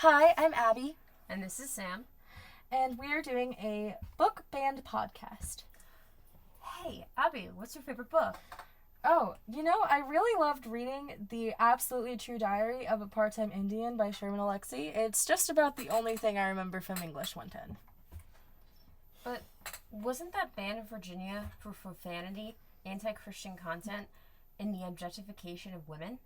Hi, I'm Abby, And this is Sam. and we are doing a book band podcast. Hey, Abby, what's your favorite book? Oh, I really loved reading The Absolutely True Diary of a Part-Time Indian by Sherman Alexie. It's just about the only thing I remember from English 110. But wasn't that banned in Virginia for profanity, anti-Christian content, and the objectification of women?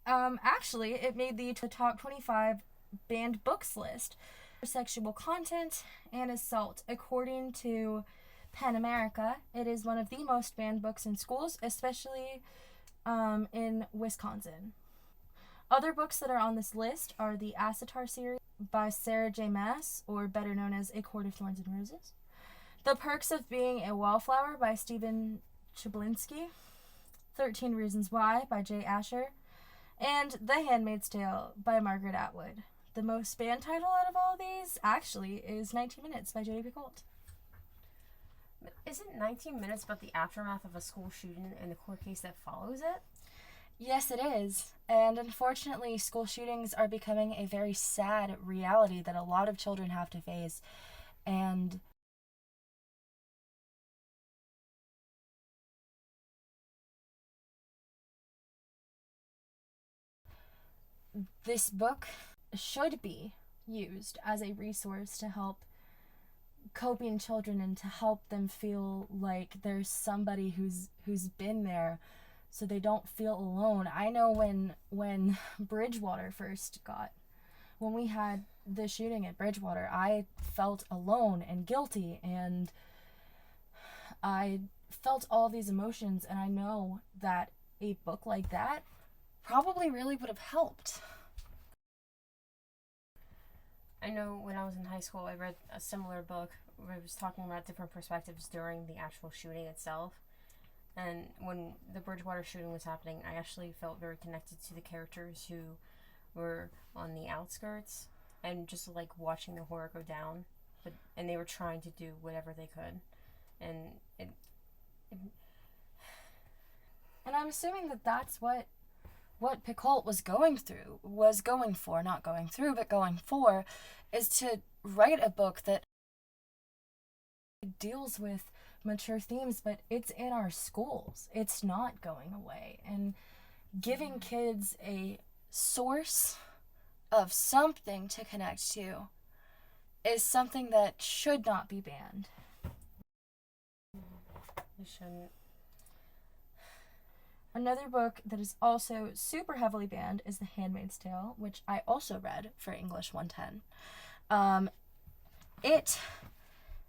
Actually, it made the top 25 banned books list for sexual content and assault. According to Pen America, it is one of the most banned books in schools, especially in Wisconsin. Other books that are on this list are the Assatar series by Sarah J. Maas, or better known as A Court of Thorns and Roses, The Perks of Being a Wallflower by Stephen Chbosky, 13 Reasons Why by Jay Asher, and The Handmaid's Tale by Margaret Atwood. The most banned title out of all of these, actually, is 19 Minutes by J.B. Colt. But isn't 19 Minutes about the aftermath of a school shooting and the court case that follows it? Yes, it is. And unfortunately, school shootings are becoming a very sad reality that a lot of children have to face. And this book should be used as a resource to help coping children and to help them feel like there's somebody who's been there so they don't feel alone. I know when Bridgewater first got when we had the shooting at Bridgewater, I felt alone and guilty, and I felt all these emotions, and I know that a book like that probably really would have helped. I know when I was in high school, I read a similar book where it was talking about different perspectives during the actual shooting itself. And when the Bridgewater shooting was happening, I actually felt very connected to the characters who were on the outskirts and just like watching the horror go down. And they were trying to do whatever they could. And it And I'm assuming that that's what Picoult was going for, not going through, but going for, is to write a book that deals with mature themes, but it's in our schools. It's not going away. And giving kids a source of something to connect to is something that should not be banned. shouldn't. Another book that is also super heavily banned is The Handmaid's Tale, which I also read for English 110. It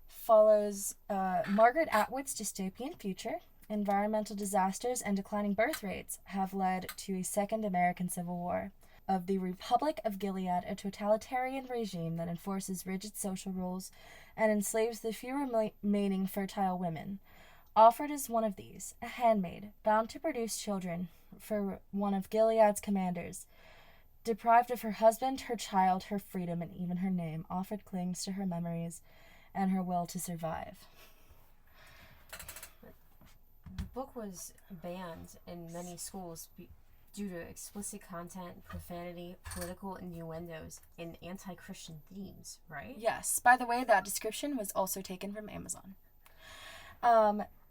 follows Margaret Atwood's dystopian future. Environmental disasters and declining birth rates have led to a second American Civil War. Of the Republic of Gilead, a totalitarian regime that enforces rigid social rules and enslaves the few remaining fertile women. Offered as one of these, a handmaid, bound to produce children for one of Gilead's commanders. Deprived of her husband, her child, her freedom, and even her name, offered clings to her memories and her will to survive. The book was banned in many schools due to explicit content, profanity, political innuendos, and anti Christian themes, right? Yes. By the way, that description was also taken from Amazon.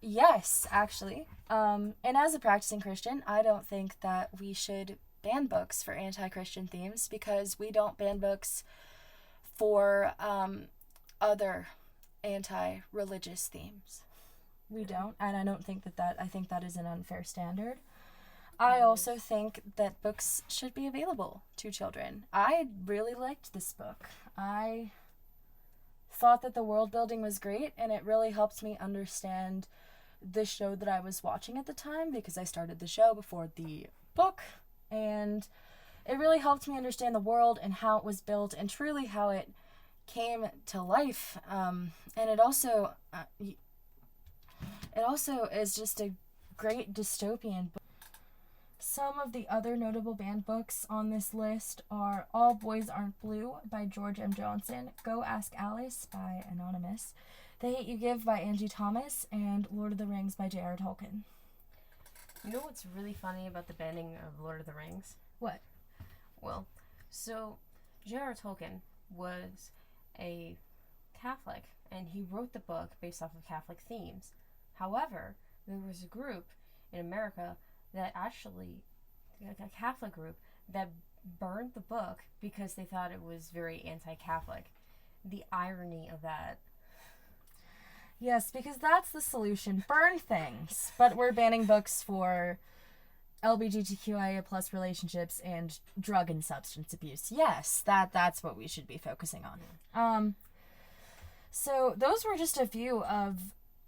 Yes, actually. And as a practicing Christian, I don't think that we should ban books for anti-Christian themes because we don't ban books for other anti-religious themes. We don't, and I don't think I think that is an unfair standard. I also think that books should be available to children. I really liked this book. I thought that the world building was great, and it really helped me understand the show that I was watching at the time because I started the show before the book, and it really helped me understand the world and how it was built and truly how it came to life. And it also is just a great dystopian book. Some of the other notable banned books on this list are All Boys Aren't Blue by George M. Johnson, Go Ask Alice by Anonymous, The Hate You Give by Angie Thomas, and Lord of the Rings by J.R. Tolkien. You know what's really funny about the banning of Lord of the Rings? What? Well, so J.R. Tolkien was a Catholic, and he wrote the book based off of Catholic themes. However, there was a group in America that actually, like a Catholic group, that burned the book because they thought it was very anti-Catholic. The irony of that. Yes, because that's the solution. Burn things. But we're banning books for LGBTQIA plus relationships and drug and substance abuse. Yes, that's what we should be focusing on. So those were just a few of,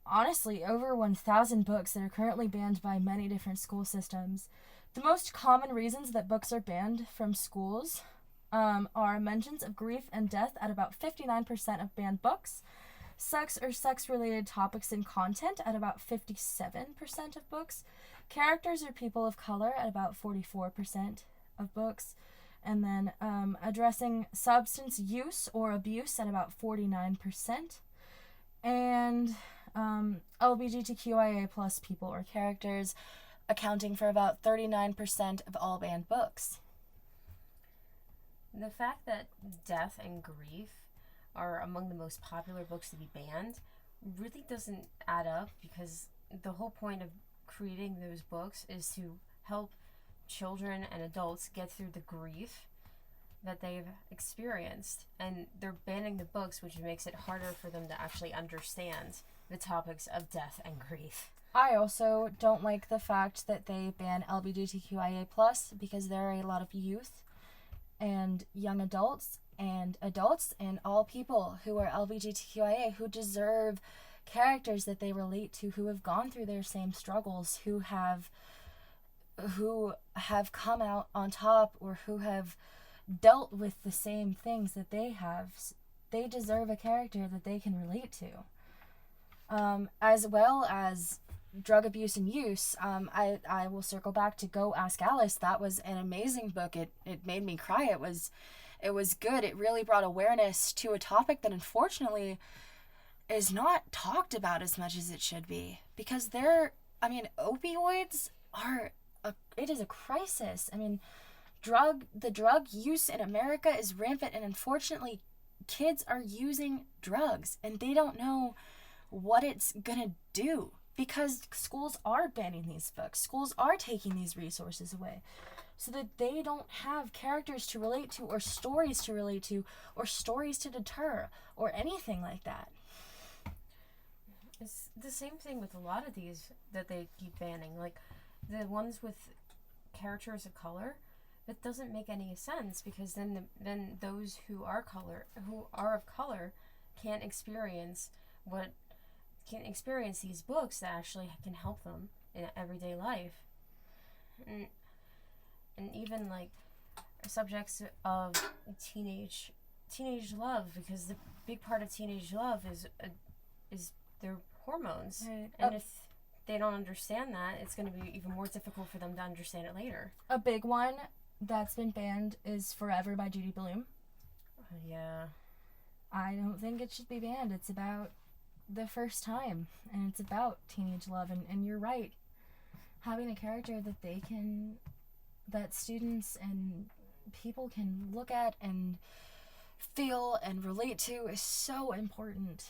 honestly, over 1,000 books that are currently banned by many different school systems. The most common reasons that books are banned from schools are mentions of grief and death at about 59% of banned books, sex or sex-related topics and content at about 57% of books, characters or people of color at about 44% of books, and then addressing substance use or abuse at about 49%, and LGBTQIA plus people or characters accounting for about 39% of all banned books. The fact that death and grief are among the most popular books to be banned really doesn't add up, because the whole point of creating those books is to help children and adults get through the grief that they've experienced, and they're banning the books, which makes it harder for them to actually understand the topics of death and grief. I also don't like the fact that they ban LGBTQIA plus, because there are a lot of youth and young adults and all people who are LGBTQIA who deserve characters that they relate to, who have gone through their same struggles, who have come out on top, or who have dealt with the same things that they have. They deserve a character that they can relate to. As well as drug abuse and use. I will circle back to Go Ask Alice. That was an amazing book. It made me cry. It was good. It really brought awareness to a topic that unfortunately is not talked about as much as it should be, because opioids it is a crisis. I mean, the drug use in America is rampant, and unfortunately kids are using drugs and they don't know what it's gonna do, because schools are banning these books. Schools are taking these resources away so that they don't have characters to relate to, or stories to relate to, or stories to deter, or anything like that. It's the same thing with a lot of these that they keep banning. Like the ones with characters of color, that doesn't make any sense, because then those who are of color can't experience these books that actually can help them in everyday life. And even like subjects of teenage love, because the big part of teenage love is their hormones. Right. And if they don't understand that, it's going to be even more difficult for them to understand it later. A big one that's been banned is Forever by Judy Blume. Yeah. I don't think it should be banned. It's about the first time, and it's about teenage love, and you're right. Having a character that students and people can look at and feel and relate to is so important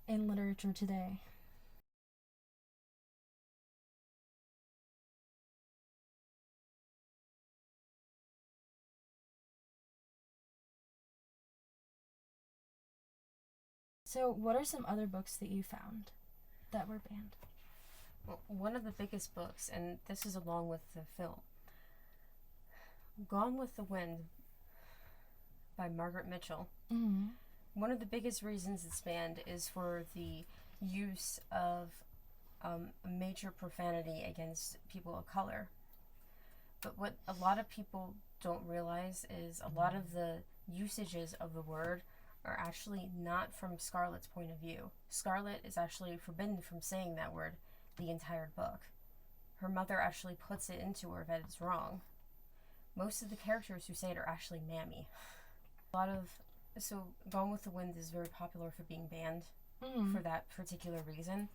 in literature today. So, what are some other books that you found that were banned? Well, one of the biggest books, and this is along with the film, Gone with the Wind by Margaret Mitchell. Mm-hmm. One of the biggest reasons it's banned is for the use of major profanity against people of color. But what a lot of people don't realize is a lot of the usages of the word are actually not from Scarlett's point of view. Scarlett is actually forbidden from saying that word the entire book. Her mother actually puts it into her that it's wrong. Most of the characters who say it are actually mammy. So Gone with the Wind is very popular for being banned for that particular reason,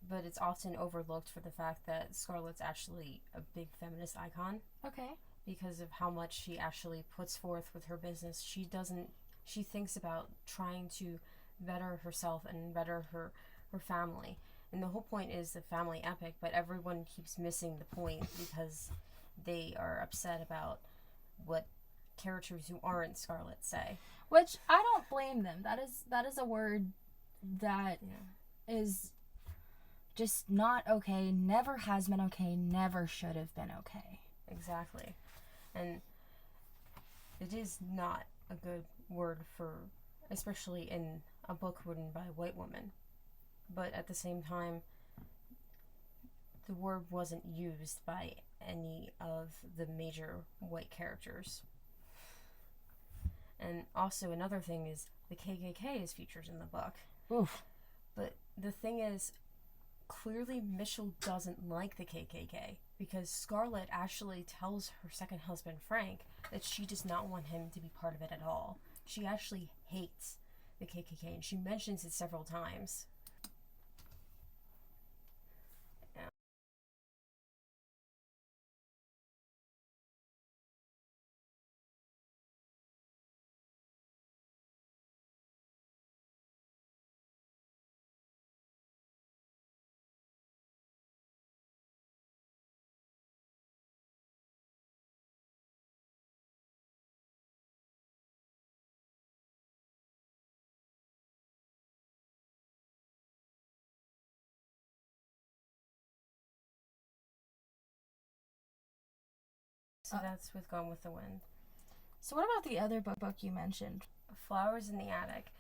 but it's often overlooked for the fact that Scarlett's actually a big feminist icon. Okay. because of how much she actually puts forth with her business. She thinks about trying to better herself and better her family. And the whole point is the family epic, but everyone keeps missing the point because they are upset about what characters who aren't Scarlet say. Which I don't blame them. That is a word that is just not okay, never has been okay, never should have been okay. Exactly. And it is not a good word for, especially in a book written by a white woman. But at the same time, the word wasn't used by any of the major white characters. And also another thing is the KKK is featured in the book. Oof. But the thing is, clearly Mitchell doesn't like the KKK because Scarlet actually tells her second husband Frank that she does not want him to be part of it at all. She actually hates the KKK, and she mentions it several times. Yeah. So that's with Gone with the Wind. So what about the other book you mentioned? Flowers in the Attic.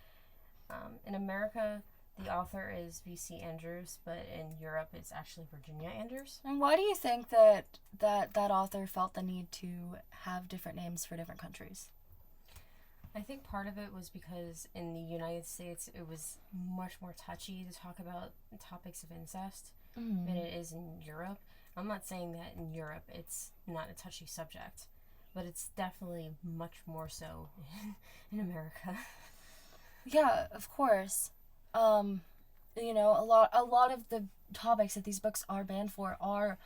In America, the author is V.C. Andrews, but in Europe, it's actually Virginia Andrews. And why do you think that author felt the need to have different names for different countries? I think part of it was because in the United States, it was much more touchy to talk about topics of incest than it is in Europe. I'm not saying that in Europe it's not a touchy subject, but it's definitely much more so in America. Yeah, of course. A lot of the topics that these books are banned for are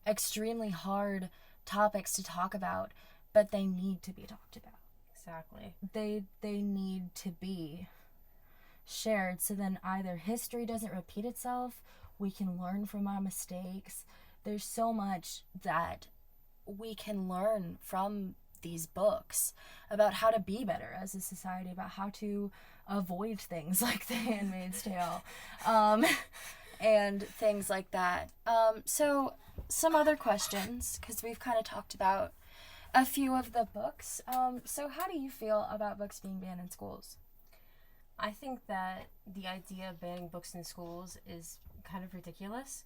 extremely hard topics to talk about, but they need to be talked about. Exactly. They need to be shared so then either history doesn't repeat itself, we can learn from our mistakes. There's so much that we can learn from these books about how to be better as a society, about how to avoid things like The Handmaid's Tale, and things like that. So some other questions, because we've kind of talked about a few of the books. So how do you feel about books being banned in schools? I think that the idea of banning books in schools is kind of ridiculous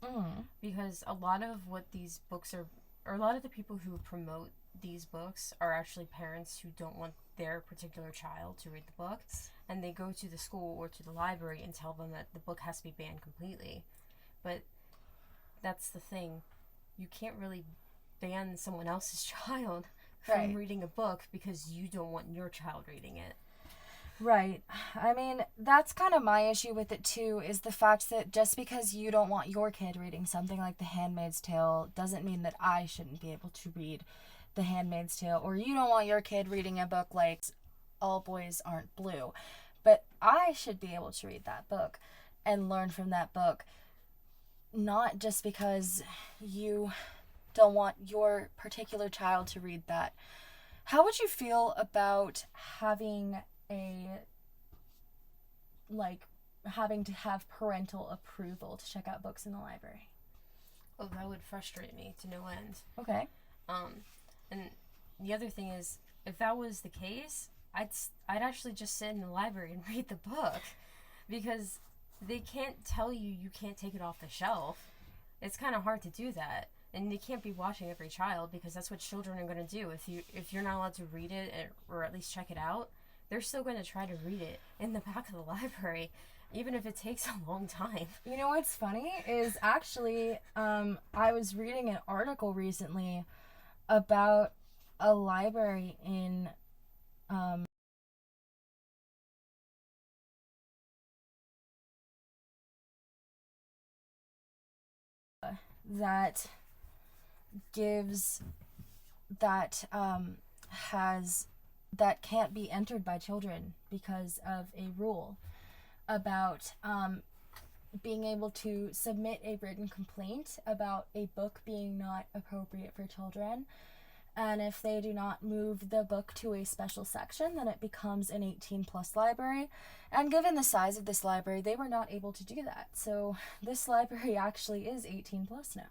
because a lot of what these books are, or a lot of the people who promote these books are actually parents who don't want their particular child to read the book, and they go to the school or to the library and tell them that the book has to be banned completely. But that's the thing. You can't really ban someone else's child from reading a book because you don't want your child reading it. Right. I mean, that's kind of my issue with it too, is the fact that just because you don't want your kid reading something like The Handmaid's Tale doesn't mean that I shouldn't be able to read The Handmaid's Tale, or you don't want your kid reading a book like All Boys Aren't Blue. But I should be able to read that book and learn from that book, not just because you don't want your particular child to read that. How would you feel about having to have parental approval to check out books in the library? Oh, that would frustrate me to no end. Okay. And the other thing is, if that was the case, I'd actually just sit in the library and read the book, because they can't tell you can't take it off the shelf. It's kind of hard to do that, and they can't be watching every child, because that's what children are going to do. If you're not allowed to read it or at least check it out, they're still going to try to read it in the back of the library, even if it takes a long time. You know what's funny is actually, I was reading an article recently about a library in that gives that has that can't be entered by children because of a rule about being able to submit a written complaint about a book being not appropriate for children. And if they do not move the book to a special section, then it becomes an 18 plus library. And given the size of this library, they were not able to do that. So this library actually is 18 plus now.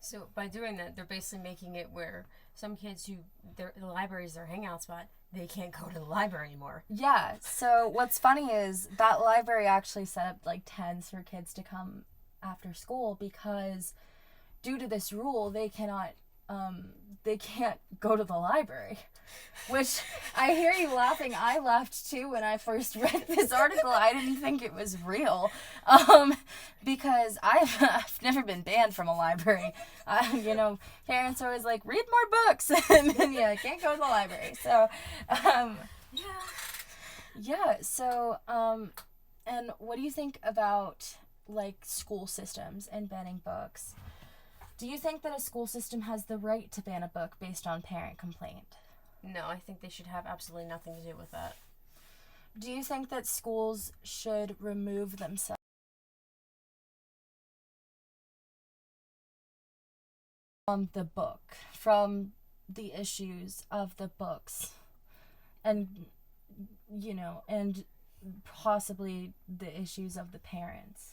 So by doing that, they're basically making it where some kids who the library is their hangout spot, they can't go to the library anymore. Yeah, so what's funny is that library actually set up like tents for kids to come after school because due to this rule, they can't go to the library. Which, I hear you laughing. I laughed too when I first read this article. I didn't think it was real. Because I've never been banned from a library. Parents are always like, read more books. And then, can't go to the library. So, and what do you think about, like, school systems and banning books? Do you think that a school system has the right to ban a book based on parent complaint? No, I think they should have absolutely nothing to do with that. Do you think that schools should remove themselves from the book, from the issues of the books, and possibly the issues of the parents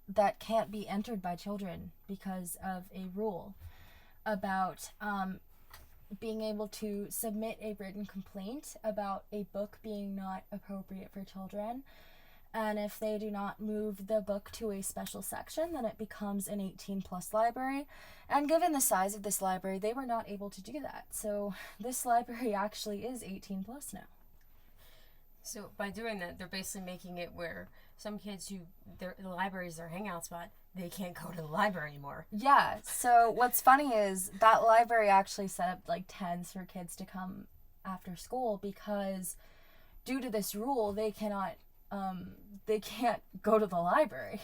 that can't be entered by children because of a rule about being able to submit a written complaint about a book being not appropriate for children. And if they do not move the book to a special section, then it becomes an 18 plus library. And given the size of this library, they were not able to do that. So this library actually is 18 plus now. So by doing that, they're basically making it where some kids who the library is their hangout spot, they can't go to the library anymore. Yeah, so what's funny is that library actually set up like tents for kids to come after school because due to this rule, they can't go to the library.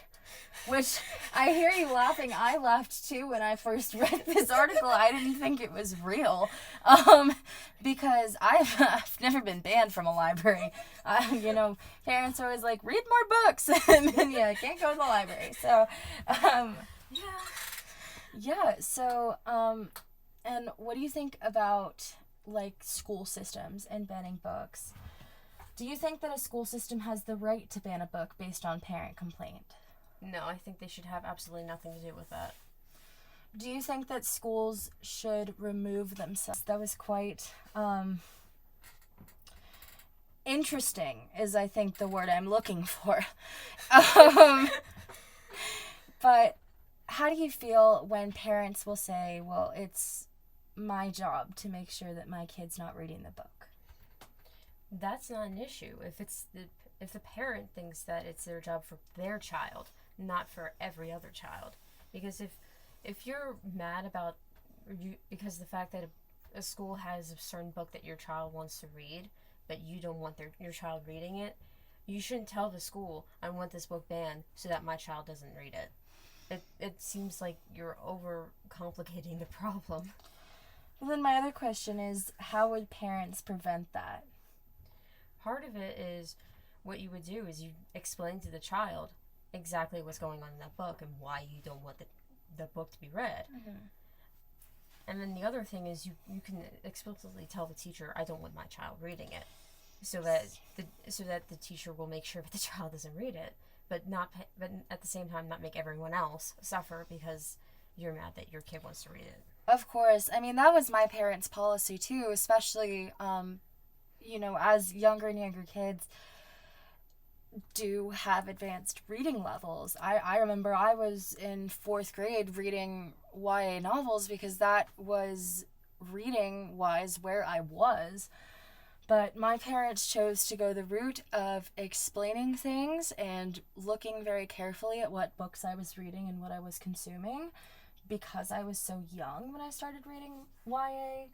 Which, I hear you laughing. I laughed too when I first read this article. I didn't think it was real. Because I've never been banned from a library. Parents are always like, read more books. And then, can't go to the library. So, and what do you think about, like, school systems and banning books? Do you think that a school system has the right to ban a book based on parent complaint? No, I think they should have absolutely nothing to do with that. Do you think that schools should remove themselves? That was quite interesting, is I think the word I'm looking for. But how do you feel when parents will say, well, it's my job to make sure that my kid's not reading the book? That's not an issue if the parent thinks that it's their job for their child, not for every other child. Because if you're mad about because the fact that a school has a certain book that your child wants to read, but you don't want your child reading it, you shouldn't tell the school, I want this book banned so that my child doesn't read it. It seems like you're over complicating the problem. Well, then my other question is, how would parents prevent that? Part of it is what you would do is you explain to the child exactly what's going on in that book and why you don't want the book to be read. Mm-hmm. And then the other thing is you can explicitly tell the teacher, I don't want my child reading it, so that the teacher will make sure that the child doesn't read it, but at the same time not make everyone else suffer because you're mad that your kid wants to read it. Of course. I mean, that was my parents' policy too, especially as younger and younger kids do have advanced reading levels. I remember I was in 4th grade reading YA novels because that was reading-wise where I was. But my parents chose to go the route of explaining things and looking very carefully at what books I was reading and what I was consuming because I was so young when I started reading YA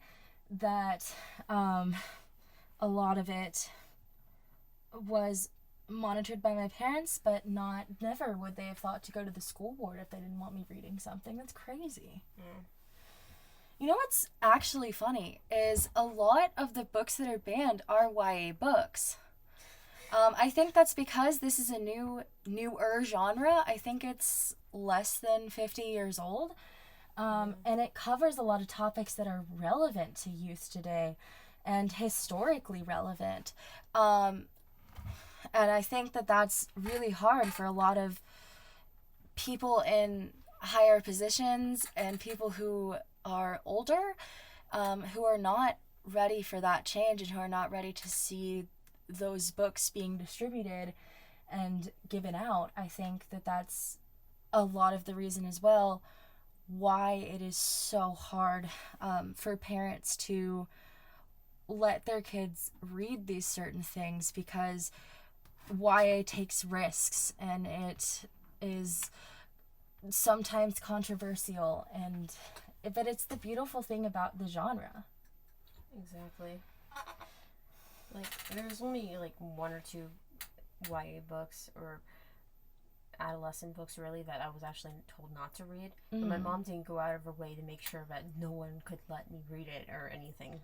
that a lot of it was monitored by my parents, but never would they have thought to go to the school board if they didn't want me reading something. That's crazy. You know what's actually funny is a lot of the books that are banned are YA books. I think that's because this is a newer genre. I think it's less than 50 years old. And it covers a lot of topics that are relevant to youth today and historically relevant. Um, and I think that that's really hard for a lot of people in higher positions and people who are older, who are not ready for that change and who are not ready to see those books being distributed and given out. I think that that's a lot of the reason as well why it is so hard for parents to let their kids read these certain things, because YA takes risks and it is sometimes controversial, and but it's the beautiful thing about the genre. Exactly. Like, there's only like one or two YA books or adolescent books really that I was actually told not to read. But my mom didn't go out of her way to make sure that no one could let me read it or anything.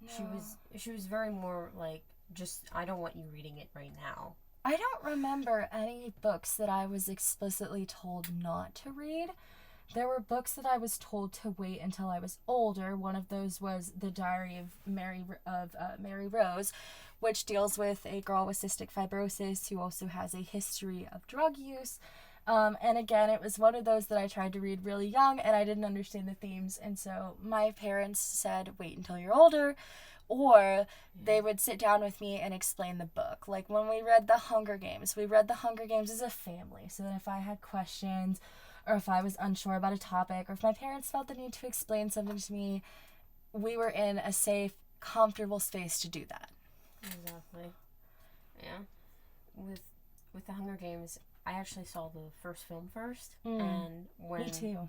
No. She was very more like, just, I don't want you reading it right now. I don't remember any books that I was explicitly told not to read. There were books that I was told to wait until I was older. One of those was The Diary of Mary Rose, which deals with a girl with cystic fibrosis who also has a history of drug use. And again, it was one of those that I tried to read really young and I didn't understand the themes. And so my parents said, wait until you're older. Or they would sit down with me and explain the book. Like when we read we read The Hunger Games as a family. So that if I had questions or if I was unsure about a topic or if my parents felt the need to explain something to me, we were in a safe, comfortable space to do that. Exactly. Yeah. With the Hunger Games, I actually saw the first film first, and Me too.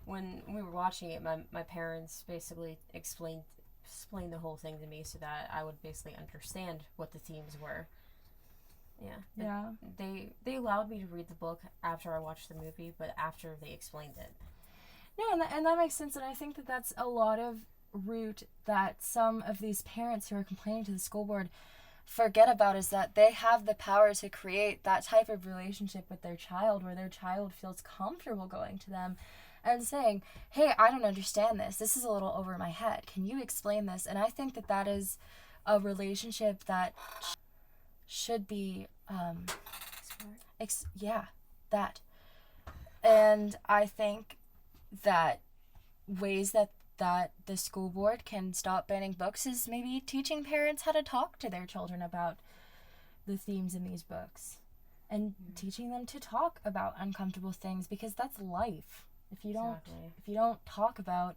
when we were watching it, my parents basically explained the whole thing to me so that I would basically understand what the themes were. Yeah. Yeah. They allowed me to read the book after I watched the movie, but after they explained it. No, and that makes sense, and I think that that's a lot of root that some of these parents who are complaining to the school board forget about, is that they have the power to create that type of relationship with their child where their child feels comfortable going to them and saying, hey, I don't understand this. This is a little over my head. Can you explain this? And I think that that is a relationship that should be, that. And I think that ways that the school board can stop banning books is maybe teaching parents how to talk to their children about the themes in these books and teaching them to talk about uncomfortable things, because that's life. If you don't talk about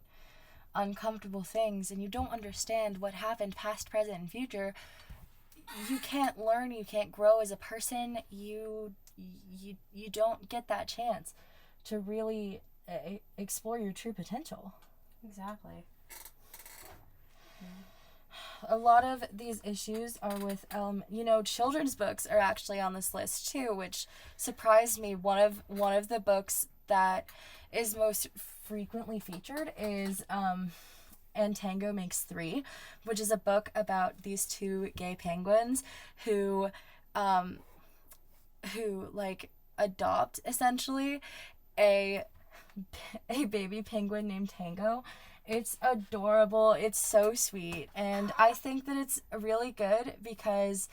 uncomfortable things and you don't understand what happened past, present, and future, you can't learn, you can't grow as a person. You don't get that chance to really explore your true potential. Exactly. A lot of these issues are with, children's books are actually on this list too, which surprised me. One of the books that is most frequently featured is And Tango Makes Three, which is a book about these two gay penguins who like adopt essentially a baby penguin named Tango. It's adorable. It's so sweet. And I think that it's really good because,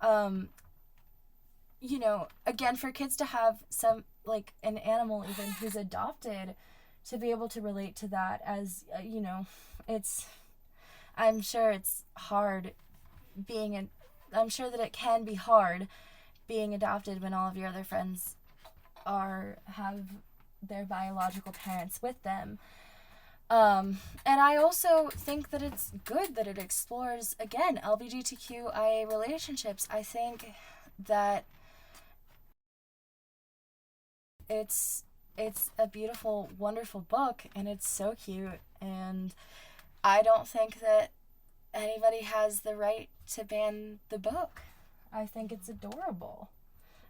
again, for kids to have some, like, an animal even who's adopted, to be able to relate to that as, I'm sure it's hard I'm sure that it can be hard being adopted when all of your other friends have their biological parents with them. And I also think that it's good that it explores, again, LGBTQIA relationships. I think that it's a beautiful, wonderful book, and it's so cute, and I don't think that anybody has the right to ban the book. I think it's adorable.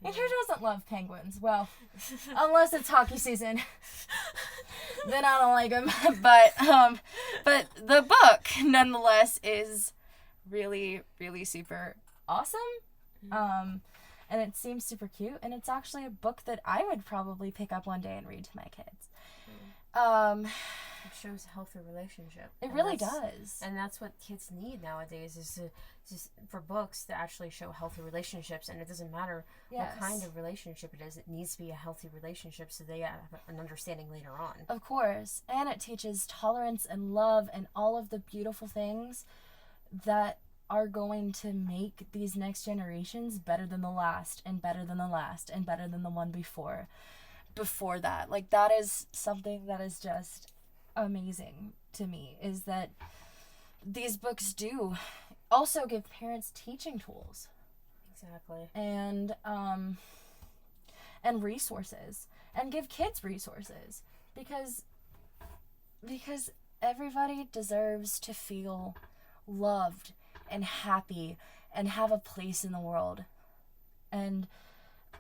And who doesn't love penguins? Well, unless it's hockey season, then I don't like them. But the book, nonetheless, is really, really super awesome. And it seems super cute. And it's actually a book that I would probably pick up one day and read to my kids. It shows a healthy relationship. It really does. And that's what kids need nowadays, is just for books to actually show healthy relationships. And it doesn't matter what kind of relationship it is. It needs to be a healthy relationship so they have an understanding later on. Of course. And it teaches tolerance and love and all of the beautiful things that are going to make these next generations better than the last and better than the last and better than the one before that. Like, that is something that is just amazing to me, is that these books do also give parents teaching tools. Exactly. And resources, and give kids resources, because everybody deserves to feel loved and happy and have a place in the world. And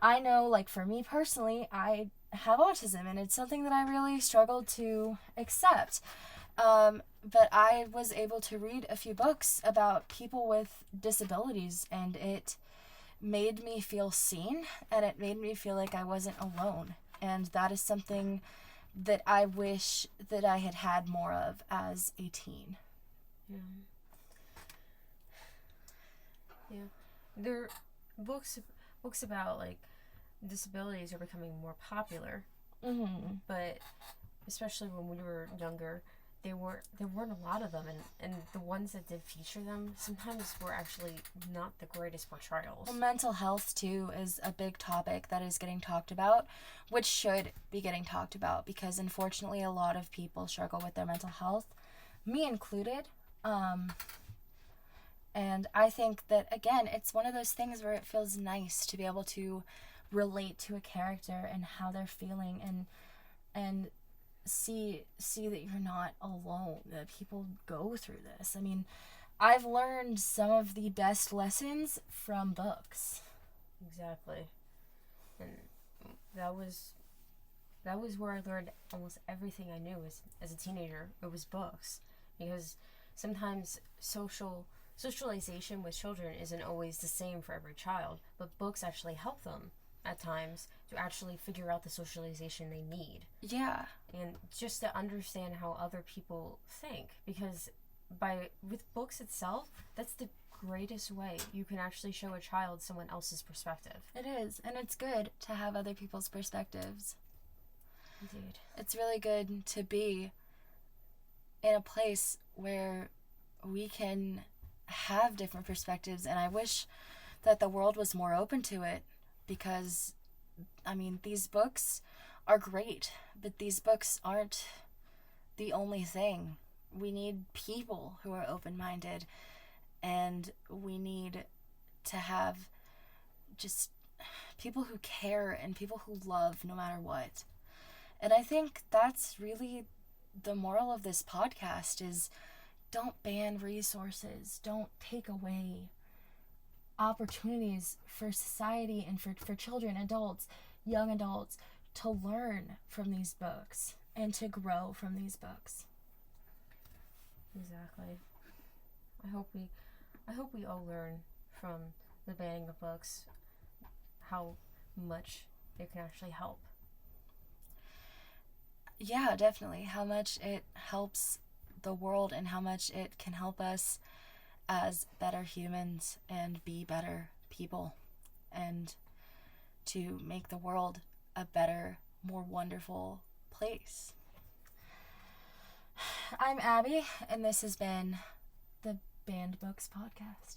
I know, like, for me personally, I have autism, and it's something that I really struggled to accept. But I was able to read a few books about people with disabilities, and it made me feel seen, and it made me feel like I wasn't alone. And that is something that I wish that I had had more of as a teen. Yeah. There books about, like, disabilities are becoming more popular. But especially when we were younger, there weren't a lot of them, and the ones that did feature them sometimes were actually not the greatest portrayals. Well, mental health too is a big topic that is getting talked about, which should be getting talked about, because unfortunately a lot of people struggle with their mental health, me included. And I think that, again, it's one of those things where it feels nice to be able to relate to a character and how they're feeling, and see that you're not alone, that people go through this. I mean, I've learned some of the best lessons from books. Exactly. And that was where I learned almost everything I knew as a teenager. It was books. Because sometimes socialization with children isn't always the same for every child, but books actually help them at times to actually figure out the socialization they need. Yeah. And just to understand how other people think, because with books itself, that's the greatest way you can actually show a child someone else's perspective. It is, and it's good to have other people's perspectives. Indeed. It's really good to be in a place where we can have different perspectives, and I wish that the world was more open to it, because, I mean, these books are great, but these books aren't the only thing. We need people who are open-minded, and we need to have just people who care and people who love no matter what. And I think that's really the moral of this podcast, is don't ban resources, don't take away opportunities for society and for children, adults, young adults, to learn from these books and to grow from these books. Exactly. I hope we all learn from the banning of books how much it can actually help. Yeah, definitely. How much it helps the world and how much it can help us as better humans and be better people, and to make the world a better, more wonderful place. I'm Abby, and this has been the Banned Books Podcast.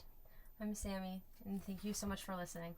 I'm Sammy, and thank you so much for listening.